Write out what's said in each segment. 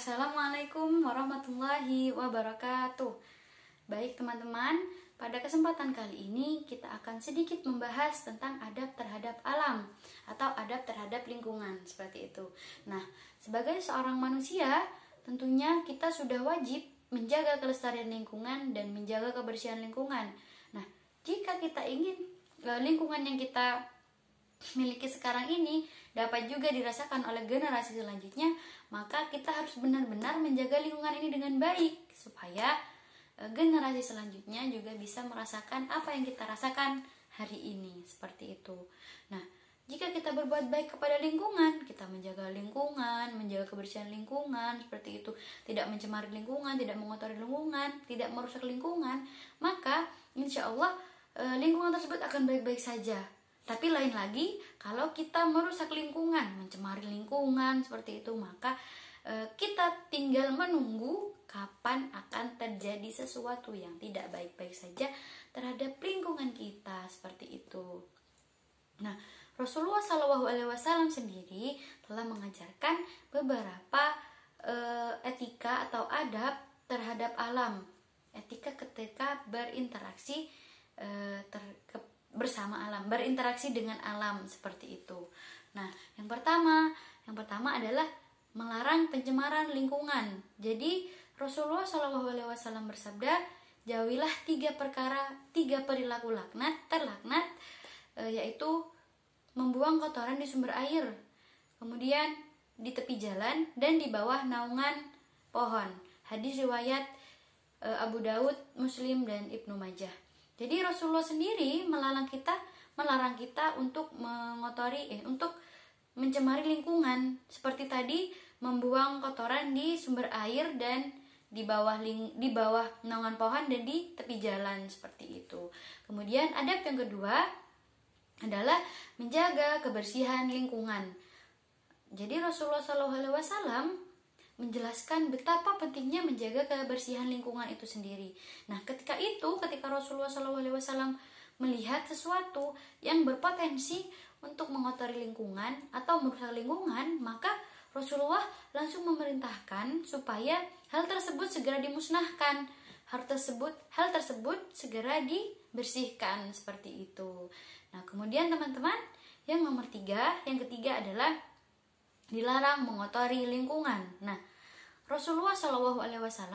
Assalamualaikum warahmatullahi wabarakatuh. Baik teman-teman, pada kesempatan kali ini kita akan sedikit membahas tentang adab terhadap alam atau adab terhadap lingkungan, seperti itu. Nah, sebagai seorang manusia, tentunya kita sudah wajib menjaga kelestarian lingkungan dan menjaga kebersihan lingkungan. Nah, jika kita ingin lingkungan yang kita miliki sekarang ini dapat juga dirasakan oleh generasi selanjutnya, maka kita harus benar-benar menjaga lingkungan ini dengan baik supaya generasi selanjutnya juga bisa merasakan apa yang kita rasakan hari ini, seperti itu. Nah, jika kita berbuat baik kepada lingkungan, kita menjaga lingkungan, menjaga kebersihan lingkungan, seperti itu, tidak mencemari lingkungan, tidak mengotori lingkungan, tidak merusak lingkungan, maka insya Allah lingkungan tersebut akan baik-baik saja. Tapi lain lagi, kalau kita merusak lingkungan, mencemari lingkungan, seperti itu, maka kita tinggal menunggu kapan akan terjadi sesuatu yang tidak baik-baik saja terhadap lingkungan kita, seperti itu. Nah, Rasulullah SAW sendiri telah mengajarkan beberapa etika atau adab terhadap alam, etika ketika berinteraksi bersama alam, berinteraksi dengan alam, seperti itu. Nah, yang pertama adalah melarang pencemaran lingkungan. Jadi Rasulullah SAW bersabda, jauhilah 3 perilaku terlaknat, yaitu membuang kotoran di sumber air, kemudian di tepi jalan, dan di bawah naungan pohon. Hadis riwayat Abu Daud, Muslim, dan Ibnu Majah. Jadi Rasulullah sendiri melarang kita untuk untuk mencemari lingkungan, seperti tadi membuang kotoran di sumber air dan di bawah naungan pohon dan di tepi jalan, seperti itu. Kemudian adab yang kedua adalah menjaga kebersihan lingkungan. Jadi Rasulullah SAW menjelaskan betapa pentingnya menjaga kebersihan lingkungan itu sendiri. Nah, ketika Rasulullah SAW melihat sesuatu yang berpotensi untuk mengotori lingkungan atau merusak lingkungan, maka Rasulullah langsung memerintahkan supaya hal tersebut segera dimusnahkan, hal tersebut segera dibersihkan, seperti itu. Nah, kemudian teman-teman, yang ketiga adalah dilarang mengotori lingkungan. Nah, Rasulullah SAW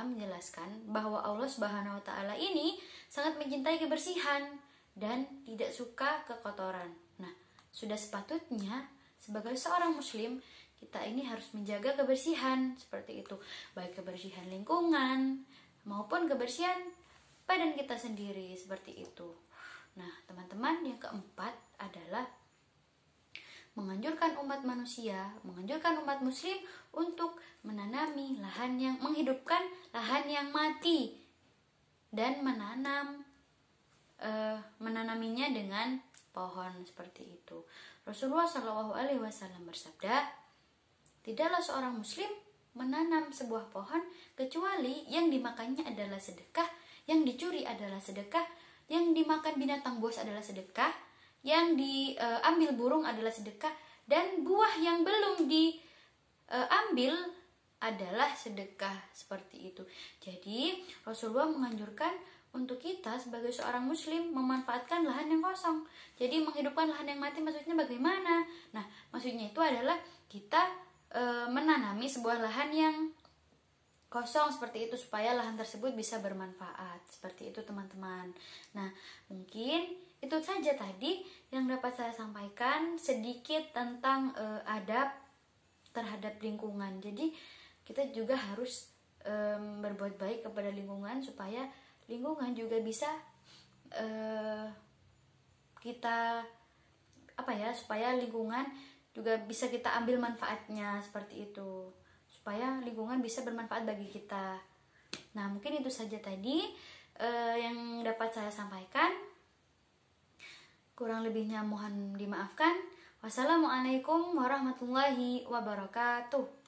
menjelaskan bahwa Allah Subhanahu Wa Taala ini sangat mencintai kebersihan dan tidak suka kekotoran. Nah, sudah sepatutnya sebagai seorang Muslim kita ini harus menjaga kebersihan, seperti itu, baik kebersihan lingkungan maupun kebersihan badan kita sendiri, seperti itu. Nah, teman-teman, yang keempat adalah menganjurkan umat muslim untuk menghidupkan lahan yang mati dan menanaminya dengan pohon, seperti itu. Rasulullah SAW bersabda, tidaklah seorang muslim menanam sebuah pohon kecuali yang dimakannya adalah sedekah, yang dicuri adalah sedekah, yang dimakan binatang buas adalah sedekah, yang diambil burung adalah sedekah, dan buah yang belum diambil adalah sedekah, seperti itu. Jadi Rasulullah menganjurkan untuk kita sebagai seorang muslim memanfaatkan lahan yang kosong. Jadi menghidupkan lahan yang mati maksudnya bagaimana? Nah, maksudnya itu adalah kita menanami sebuah lahan yang kosong, seperti itu, supaya lahan tersebut bisa bermanfaat, seperti itu, teman-teman. Nah, mungkin itu saja tadi yang dapat saya sampaikan sedikit tentang adab terhadap lingkungan. Jadi kita juga harus berbuat baik kepada lingkungan supaya lingkungan juga bisa supaya lingkungan juga bisa kita ambil manfaatnya, seperti itu, supaya lingkungan bisa bermanfaat bagi kita. Nah, mungkin itu saja tadi yang dapat saya sampaikan. Kurang lebihnya mohon dimaafkan. Wassalamualaikum warahmatullahi wabarakatuh.